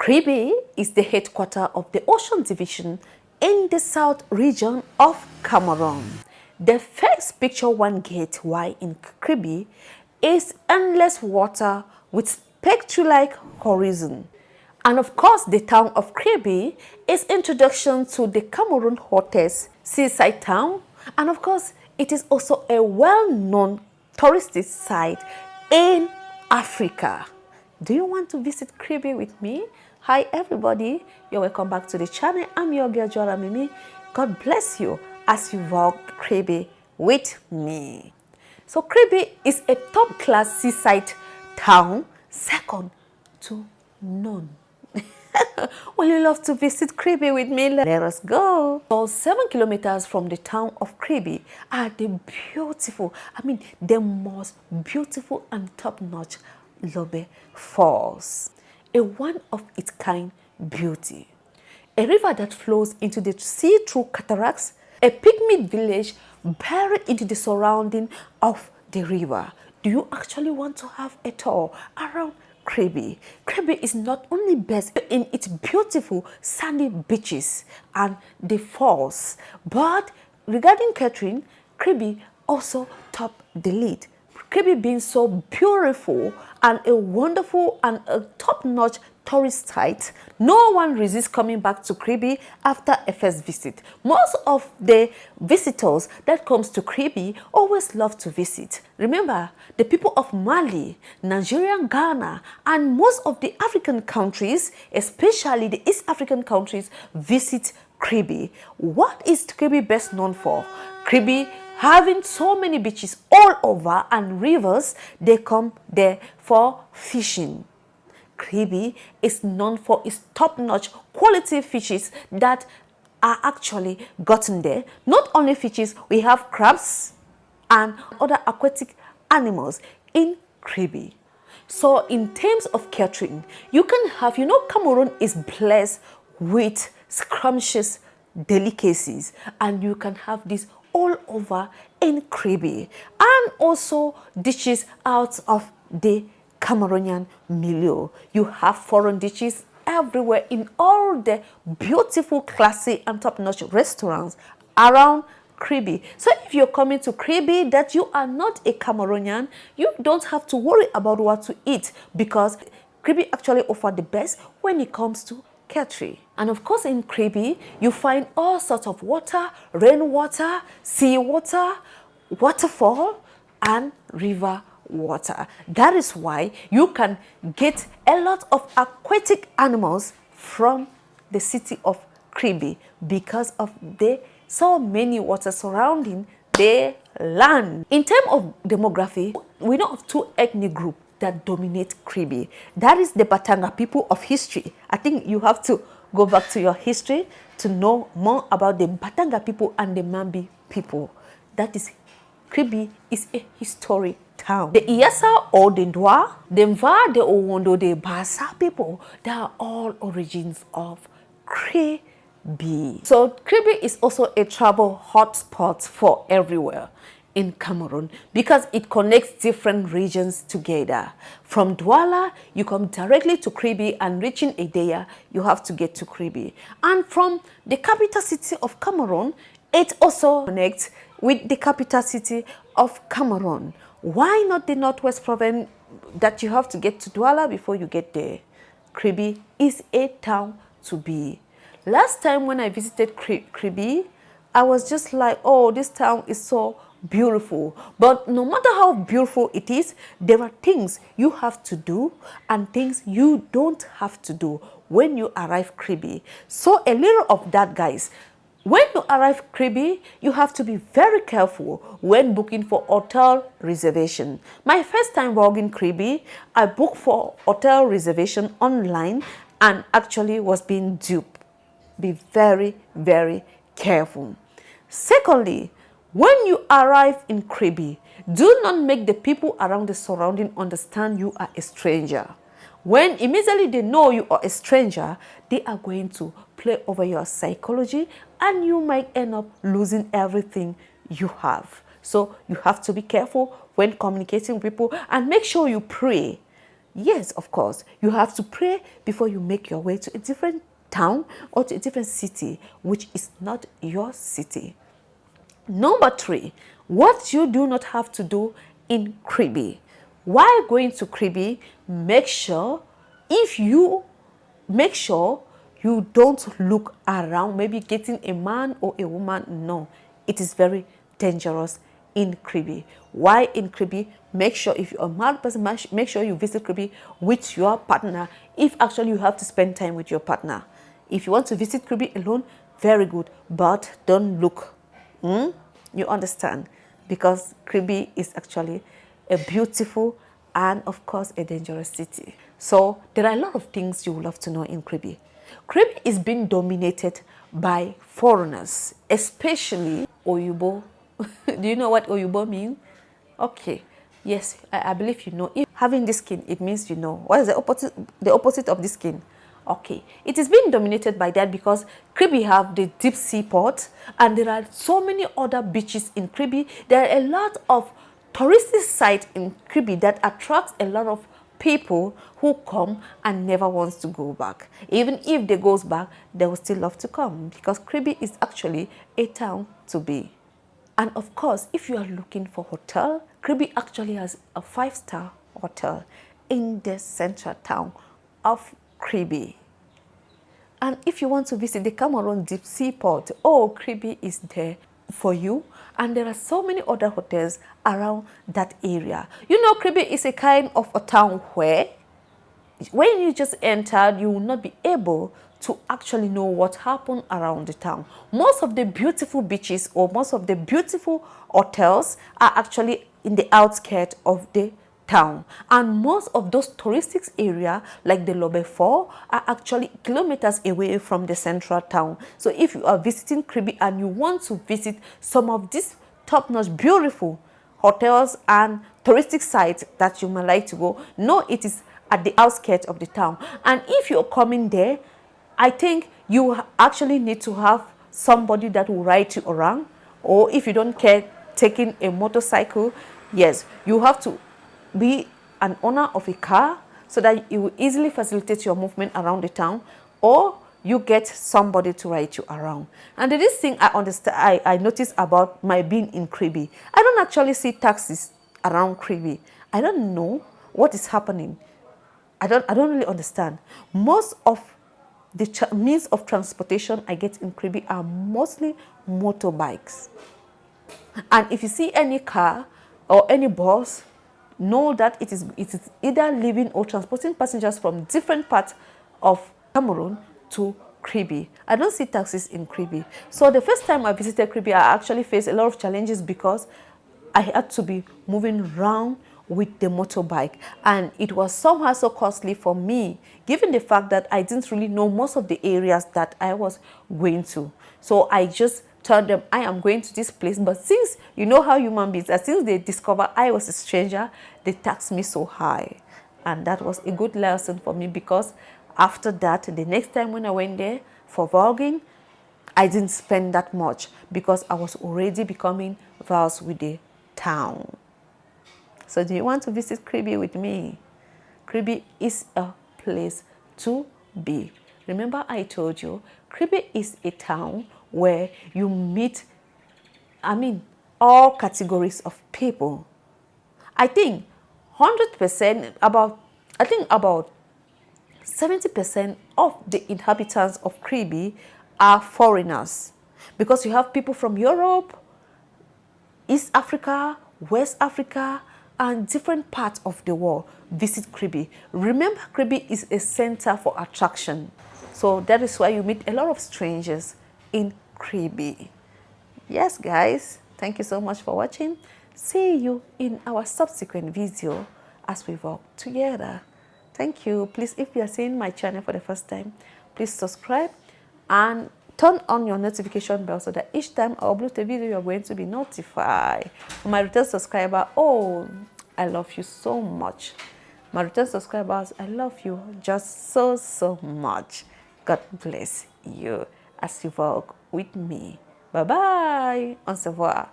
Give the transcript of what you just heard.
Kribi is the headquarters of the Ocean Division in the South region of Cameroon. The first picture one gets while in Kribi is endless water with spectral-like horizon. And of course, the town of Kribi is introduction to the Cameroon hottest seaside town. And of course, it is also a well-known touristic site in Africa. Do you want to visit Kribi with me? Hi everybody, you're welcome back to the channel. I'm your girl Joara Mimi. God bless you as you walk Kribi with me. So Kribi is a top-class seaside town, second to none. Will you love to visit Kribi with me? Let us go. So 7 kilometers from the town of Kribi are the beautiful, the most beautiful and top-notch Lobe Falls. A one-of-its-kind beauty. A river that flows into the sea through cataracts, a pygmy village buried into the surrounding of the river. Do you actually want to have a tour around Kribi? Kribi is not only best in its beautiful sandy beaches and the falls, but regarding catering, Kribi also top the lead. Kribi being so beautiful and a wonderful and a top-notch tourist site, no one resists coming back to Kribi after a first visit. Most of the visitors that comes to Kribi always love to visit. Remember, the people of Mali, Nigeria, Ghana, and most of the African countries, especially the East African countries, visit Kribi. What is Kribi best known for? Kribi having so many beaches all over and rivers, they come there for fishing. Kribi is known for its top-notch quality fishes that are actually gotten there. Not only fishes, we have crabs and other aquatic animals in Kribi. So in terms of catering, you can have, Cameroon is blessed with scrumptious delicacies, and you can have this all over in Kribi, and also dishes out of the Cameroonian milieu. You have foreign dishes everywhere in all the beautiful, classy and top-notch restaurants around Kribi. So if you're coming to Kribi that you are not a Cameroonian, you don't have to worry about what to eat, because Kribi actually offers the best when it comes to catering. And of course in Kribi, you find all sorts of water, rainwater, seawater, waterfall, and river water. That is why you can get a lot of aquatic animals from the city of Kribi, because of the so many water surrounding the land. In terms of demography, we know of two ethnic groups that dominate Kribi. That is the Batanga people of history. I think you have to go back to your history to know more about the Batanga people and the Mambi people. That is, Kribi is a historic town. The Iasa or the Ndwa, the Mva, the Owondo, the Basa people, they are all origins of Kribi. So Kribi is also a travel hotspot for everywhere in Cameroon, because it connects different regions together. From Douala, you come directly to Kribi, and reaching Edea, you have to get to Kribi. And from the capital city of Cameroon, it also connects with the capital city of Cameroon. Why not the Northwest province that you have to get to Douala before you get there? Kribi is a town to be. Last time when I visited Kribi, I was just like, oh, this town is so beautiful. But no matter how beautiful it is, there are things you have to do and things you don't have to do when you arrive Kribi. So a little of that, guys. When you arrive Kribi, you have to be very careful when booking for hotel reservation. My first time walking Kribi, I booked for hotel reservation online and actually was being duped. Be very, very careful. Secondly, when you arrive in Kribi, do not make the people around the surrounding understand you are a stranger. When immediately they know you are a stranger, they are going to play over your psychology, and you might end up losing everything you have. So you have to be careful when communicating with people, and make sure you pray Yes, of course, you have to pray before you make your way to a different town or to a different city, which is not your city. Number 3, what you do not have to do in Kribi. While going to Kribi, make sure you don't look around, maybe getting a man or a woman. No, it is very dangerous in Kribi. Why in Kribi? Make sure if you're a mad person, make sure you visit Kribi with your partner, if actually you have to spend time with your partner. If you want to visit Kribi alone, very good, but don't look. You understand? Because Kribi is actually a beautiful and of course a dangerous city. So there are a lot of things you will love to know in Kribi. Kribi is being dominated by foreigners, especially Oyubo. Do you know what Oyubo means? Okay. Yes, I believe you know. If having this skin, it means you know. What is the opposite of this skin? Okay, it is being dominated by that because Kribi have the deep sea port and there are so many other beaches in Kribi. There are a lot of touristic sites in Kribi that attracts a lot of people who come and never wants to go back. Even if they goes back, they will still love to come because Kribi is actually a town to be. And of course, if you are looking for hotel, Kribi actually has a 5-star hotel in the central town of Kribi. And if you want to visit the Cameroon deep sea port, oh, Kribi is there for you. And there are so many other hotels around that area. You know, Kribi is a kind of a town where when you just entered, you will not be able to actually know what happened around the town. Most of the beautiful beaches or most of the beautiful hotels are actually in the outskirts of the town, and most of those touristic areas like the Lobe 4 are actually kilometers away from the central town. So if you are visiting Kribi and you want to visit some of these top-notch beautiful hotels and touristic sites that you might like to go, no, it is at the outskirts of the town. And if you're coming there, I think you actually need to have somebody that will ride you around, or if you don't care taking a motorcycle, yes, you have to be an owner of a car so that it will easily facilitate your movement around the town, or you get somebody to ride you around. And this thing I noticed about my being in Kribi, I don't actually see taxis around Kribi. I don't know what is happening. I don't really understand. Most of the means of transportation I get in Kribi are mostly motorbikes. And if you see any car or any bus, know that it is either leaving or transporting passengers from different parts of Cameroon to Kribi. I don't see taxis in Kribi. So the first time I visited Kribi, I actually faced a lot of challenges because I had to be moving around with the motorbike, and it was somehow so costly for me given the fact that I didn't really know most of the areas that I was going to. So I just told them I am going to this place, but since you know how human beings are, since they discover I was a stranger, they taxed me so high. And that was a good lesson for me, because after that, the next time when I went there for vlogging, I didn't spend that much because I was already becoming versed with the town. So do you want to visit Kribi with me? Kribi is a place to be. Remember I told you, Kribi is a town where you meet, all categories of people. I think 100%, about 70% of the inhabitants of Kribi are foreigners, because you have people from Europe, East Africa, West Africa, and different parts of the world visit Kribi. Remember, Kribi is a center for attraction. So that is why you meet a lot of strangers in Kribi. Yes, guys, thank you so much for watching. See you in our subsequent video as we walk together. Thank you. Please, if you are seeing my channel for the first time, please subscribe and turn on your notification bell so that each time I upload a video, you're going to be notified. For my return subscriber, oh, I love you so much. My return subscribers, I love you just so much. God bless you as you walk with me. Bye-bye. Au revoir.